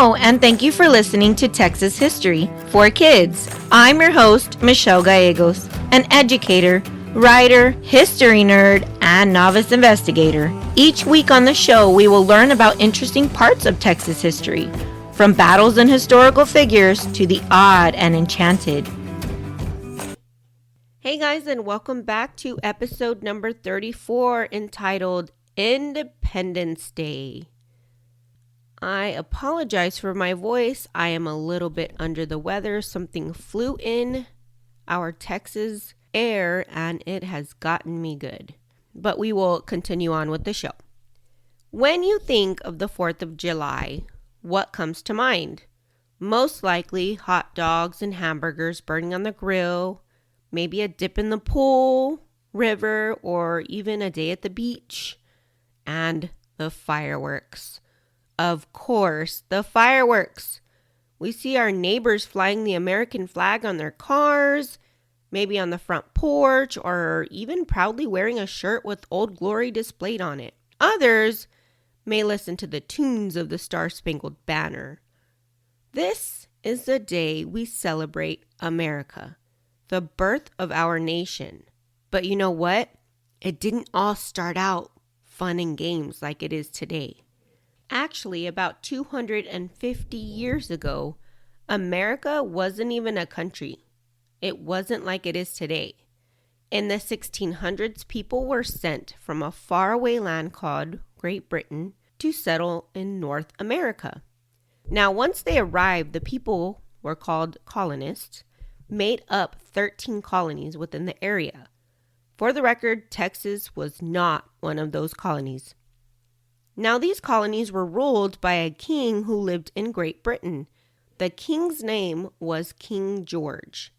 Hello, and thank you for listening to Texas History for Kids. I'm your host, Michelle Gallegos, an educator, writer, history nerd, and novice investigator. Each week on the show, we will learn about interesting parts of Texas history, from battles and historical figures to the odd and enchanted. Hey guys, and welcome back to episode number 34, entitled Independence Day. I apologize for my voice. I am a little bit under the weather. Something flew in our Texas air and it has gotten me good. But we will continue on with the show. When you think of the 4th of July, what comes to mind? Most likely hot dogs and hamburgers burning on the grill, maybe a dip in the pool, river, or even a day at the beach, and the fireworks. Of course, the fireworks. We see our neighbors flying the American flag on their cars, maybe on the front porch, or even proudly wearing a shirt with Old Glory displayed on it. Others may listen to the tunes of the Star-Spangled Banner. This is the day we celebrate America, the birth of our nation. But you know what? It didn't all start out fun and games like it is today. Actually, about 250 years ago, America wasn't even a country. It wasn't like it is today. In the 1600s, people were sent from a faraway land called Great Britain to settle in North America. Now, once they arrived, the people were called colonists, made up 13 colonies within the area. For the record, Texas was not one of those colonies. Now, these colonies were ruled by a king who lived in Great Britain. The king's name was King George.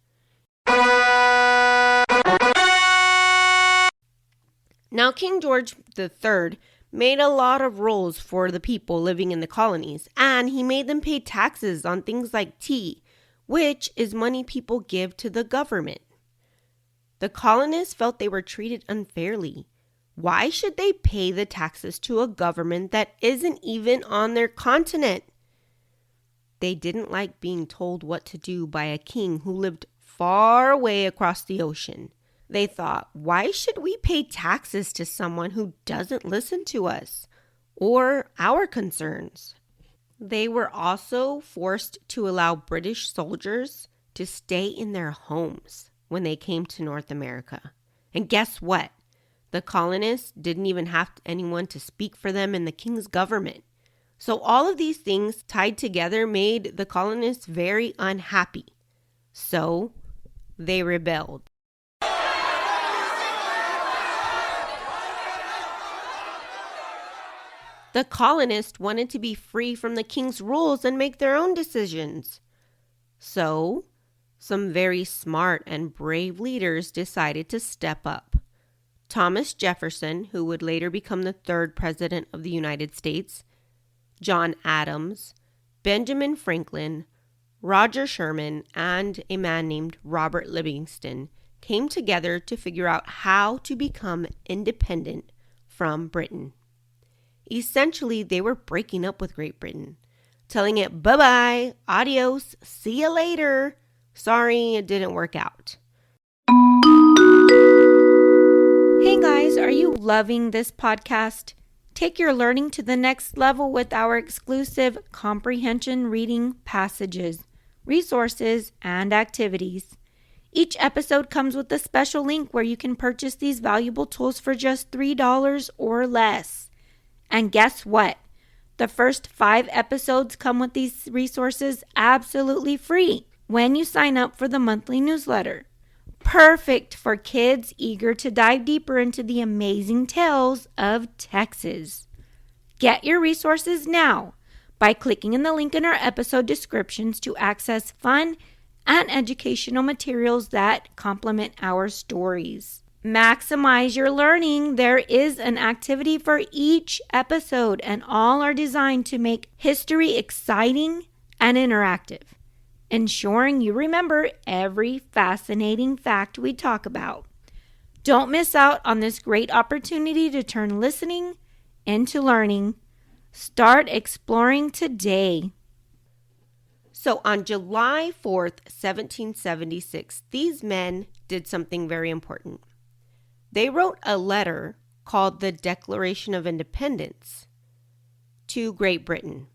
Now, King George III made a lot of rules for the people living in the colonies, and he made them pay taxes on things like tea, which is money people give to the government. The colonists felt they were treated unfairly. Why should they pay the taxes to a government that isn't even on their continent? They didn't like being told what to do by a king who lived far away across the ocean. They thought, why should we pay taxes to someone who doesn't listen to us or our concerns? They were also forced to allow British soldiers to stay in their homes when they came to North America. And guess what? The colonists didn't even have anyone to speak for them in the king's government. So all of these things tied together made the colonists very unhappy. So they rebelled. The colonists wanted to be free from the king's rules and make their own decisions. So some very smart and brave leaders decided to step up. Thomas Jefferson, who would later become the 3rd president of the United States, John Adams, Benjamin Franklin, Roger Sherman, and a man named Robert Livingston came together to figure out how to become independent from Britain. Essentially, they were breaking up with Great Britain, telling it bye-bye, adios, see you later. Sorry, it didn't work out. Hey guys, are you loving this podcast? Take your learning to the next level with our exclusive comprehension reading passages, resources, and activities. Each episode comes with a special link where you can purchase these valuable tools for just $3 or less. And guess what? The first 5 episodes come with these resources absolutely free when you sign up for the monthly newsletter. Perfect for kids eager to dive deeper into the amazing tales of Texas. Get your resources now by clicking in the link in our episode descriptions to access fun and educational materials that complement our stories. Maximize your learning. There is an activity for each episode, and all are designed to make history exciting and interactive, ensuring you remember every fascinating fact we talk about. Don't miss out on this great opportunity to turn listening into learning. Start exploring today. So on July 4th, 1776, these men did something very important. They wrote a letter called the Declaration of Independence to Great Britain.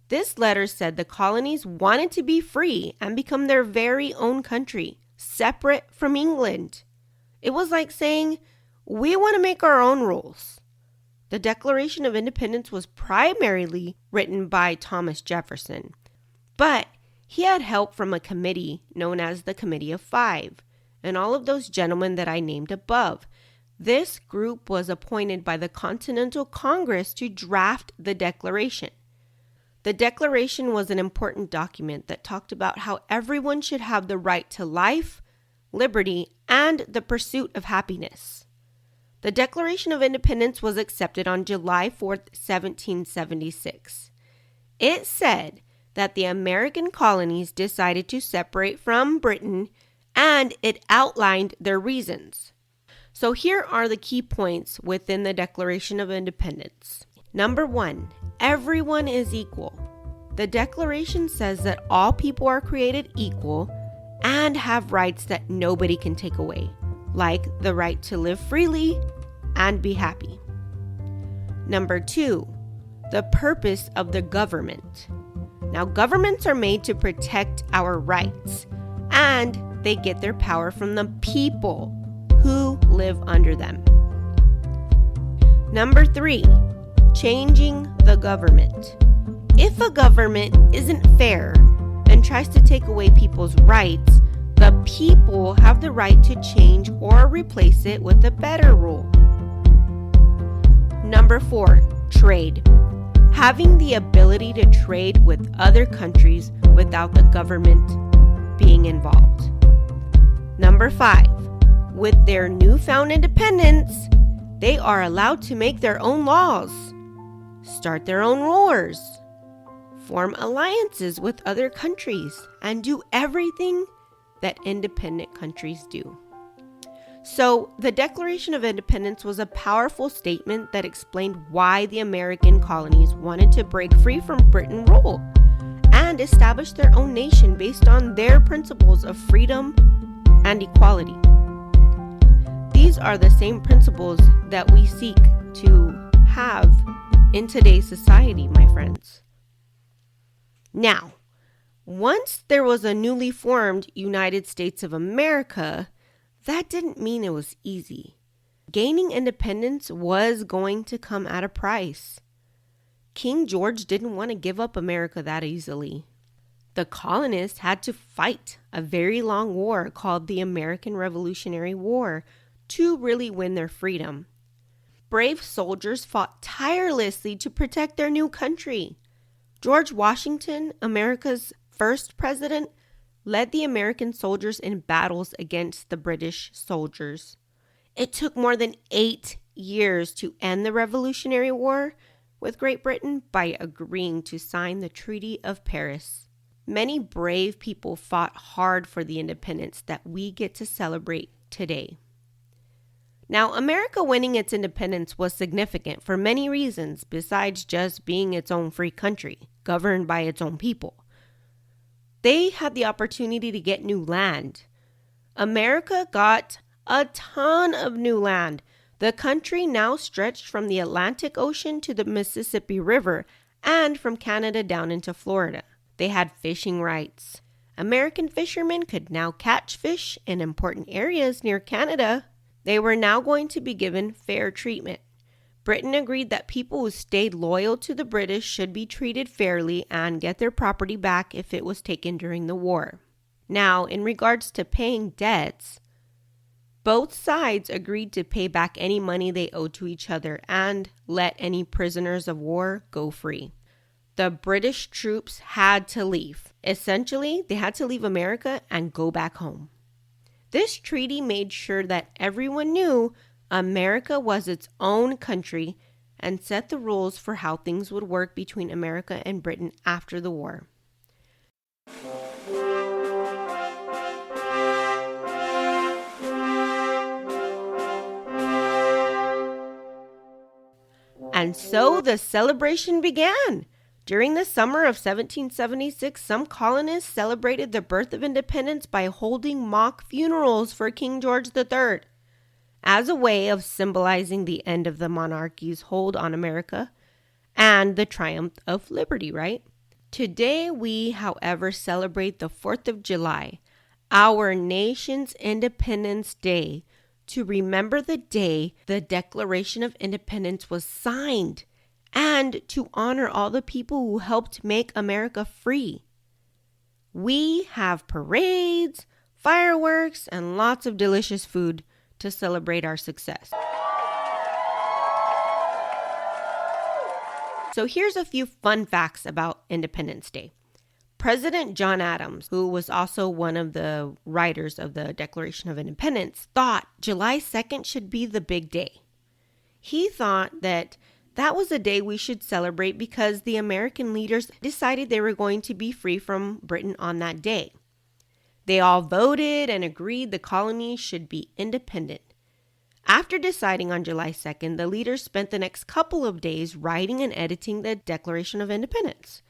This letter said the colonies wanted to be free and become their very own country, separate from England. It was like saying, we want to make our own rules. The Declaration of Independence was primarily written by Thomas Jefferson, but he had help from a committee known as the Committee of Five, and all of those gentlemen that I named above. This group was appointed by the Continental Congress to draft the Declaration. The Declaration was an important document that talked about how everyone should have the right to life, liberty, and the pursuit of happiness. The Declaration of Independence was accepted on July 4th, 1776. It said that the American colonies decided to separate from Britain, and it outlined their reasons. So here are the key points within the Declaration of Independence. Number 1, everyone is equal. The Declaration says that all people are created equal and have rights that nobody can take away, like the right to live freely and be happy. Number 2, the purpose of the government. Now, governments are made to protect our rights, and they get their power from the people who live under them. Number 3, changing the government. If a government isn't fair and tries to take away people's rights, the people have the right to change or replace it with a better rule. Number 4, trade. Having the ability to trade with other countries without the government being involved. Number 5, with their newfound independence, they are allowed to make their own laws, start their own wars, form alliances with other countries, and do everything that independent countries do. So, the Declaration of Independence was a powerful statement that explained why the American colonies wanted to break free from Britain rule and establish their own nation based on their principles of freedom and equality. These are the same principles that we seek to have in today's society, my friends. Now, once there was a newly formed United States of America, that didn't mean it was easy. Gaining independence was going to come at a price. King George didn't want to give up America that easily. The colonists had to fight a very long war called the American Revolutionary War to really win their freedom. Brave soldiers fought tirelessly to protect their new country. George Washington, America's first president, led the American soldiers in battles against the British soldiers. It took more than 8 years to end the Revolutionary War with Great Britain by agreeing to sign the Treaty of Paris. Many brave people fought hard for the independence that we get to celebrate today. Now, America winning its independence was significant for many reasons besides just being its own free country, governed by its own people. They had the opportunity to get new land. America got a ton of new land. The country now stretched from the Atlantic Ocean to the Mississippi River and from Canada down into Florida. They had fishing rights. American fishermen could now catch fish in important areas near Canada. They were now going to be given fair treatment. Britain agreed that people who stayed loyal to the British should be treated fairly and get their property back if it was taken during the war. Now, in regards to paying debts, both sides agreed to pay back any money they owed to each other and let any prisoners of war go free. The British troops had to leave. Essentially, they had to leave America and go back home. This treaty made sure that everyone knew America was its own country and set the rules for how things would work between America and Britain after the war. And so the celebration began. During the summer of 1776, some colonists celebrated the birth of independence by holding mock funerals for King George III as a way of symbolizing the end of the monarchy's hold on America and the triumph of liberty, right? Today, we, however, celebrate the 4th of July, our nation's Independence Day, to remember the day the Declaration of Independence was signed and to honor all the people who helped make America free. We have parades, fireworks, and lots of delicious food to celebrate our success. So here's a few fun facts about Independence Day. President John Adams, who was also one of the writers of the Declaration of Independence, thought July 2nd should be the big day. He thought that was a day we should celebrate because the American leaders decided they were going to be free from Britain on that day. They all voted and agreed the colonies should be independent. After deciding on July 2nd, the leaders spent the next couple of days writing and editing the Declaration of Independence.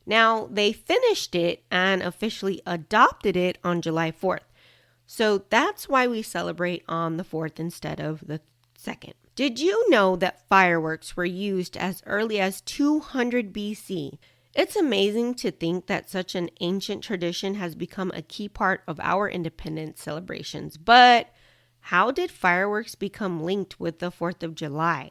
Now, they finished it and officially adopted it on July 4th. So that's why we celebrate on the 4th instead of the 2nd. Did you know that fireworks were used as early as 200 BC? It's amazing to think that such an ancient tradition has become a key part of our independence celebrations. But how did fireworks become linked with the 4th of July?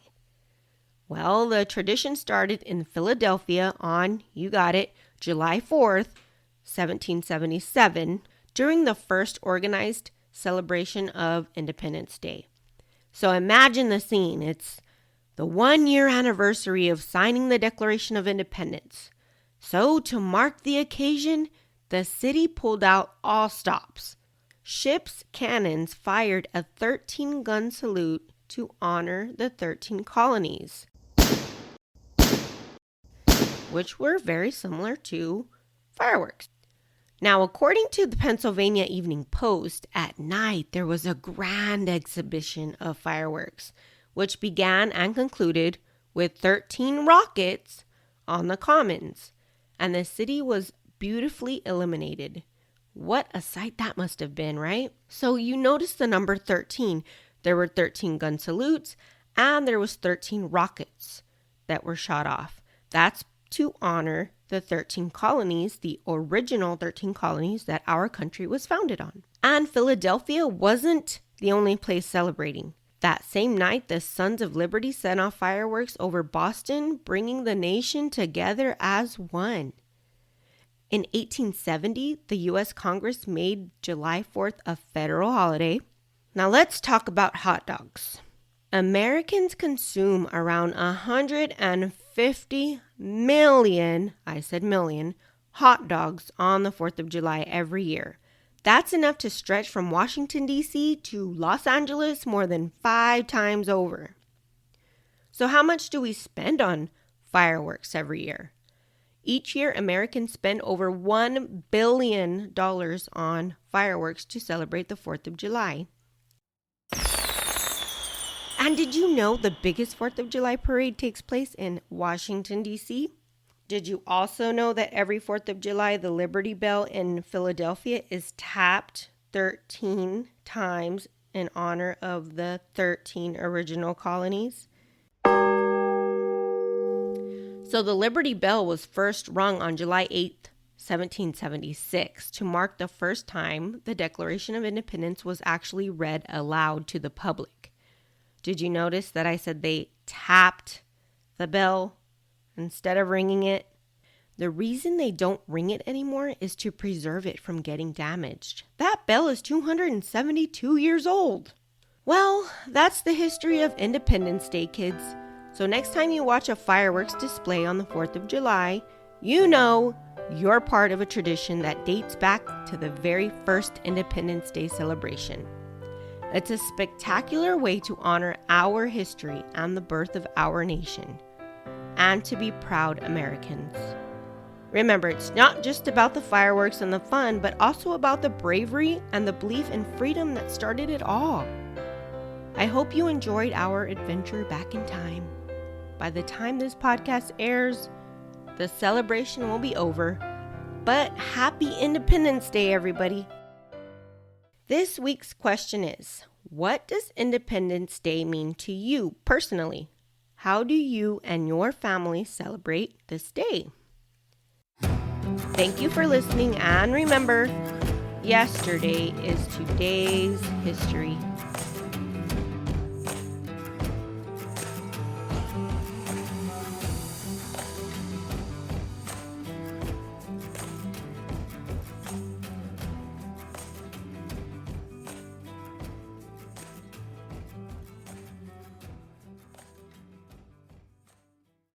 Well, the tradition started in Philadelphia on, you got it, July 4th, 1777, during the first organized celebration of Independence Day. So imagine the scene. It's the 1-year anniversary of signing the Declaration of Independence. So to mark the occasion, the city pulled out all stops. Ships' cannons fired a 13-gun salute to honor the 13 colonies, which were very similar to fireworks. Now, according to the Pennsylvania Evening Post, at night there was a grand exhibition of fireworks, which began and concluded with 13 rockets on the commons, and the city was beautifully illuminated. What a sight that must have been, right? So you notice the number 13. There were 13 gun salutes and there was 13 rockets that were shot off. That's to honor the 13 colonies, the original 13 colonies that our country was founded on. And Philadelphia wasn't the only place celebrating. That same night, the Sons of Liberty set off fireworks over Boston, bringing the nation together as one. In 1870, the U.S. Congress made July 4th a federal holiday. Now let's talk about hot dogs. Americans consume around 150 million, I said million, hot dogs on the 4th of July every year. That's enough to stretch from Washington, D.C. to Los Angeles more than 5 times over. So how much do we spend on fireworks every year? Each year, Americans spend over $1 billion on fireworks to celebrate the 4th of July. And did you know the biggest 4th of July parade takes place in Washington, D.C.? Did you also know that every 4th of July, the Liberty Bell in Philadelphia is tapped 13 times in honor of the 13 original colonies? So the Liberty Bell was first rung on July 8th, 1776, to mark the first time the Declaration of Independence was actually read aloud to the public. Did you notice that I said they tapped the bell instead of ringing it? The reason they don't ring it anymore is to preserve it from getting damaged. That bell is 272 years old. Well, that's the history of Independence Day, kids. So next time you watch a fireworks display on the 4th of July, you know you're part of a tradition that dates back to the very first Independence Day celebration. It's a spectacular way to honor our history and the birth of our nation, and to be proud Americans. Remember, it's not just about the fireworks and the fun, but also about the bravery and the belief in freedom that started it all. I hope you enjoyed our adventure back in time. By the time this podcast airs, the celebration will be over. But happy Independence Day, everybody. This week's question is, what does Independence Day mean to you personally? How do you and your family celebrate this day? Thank you for listening, and remember, yesterday is today's history.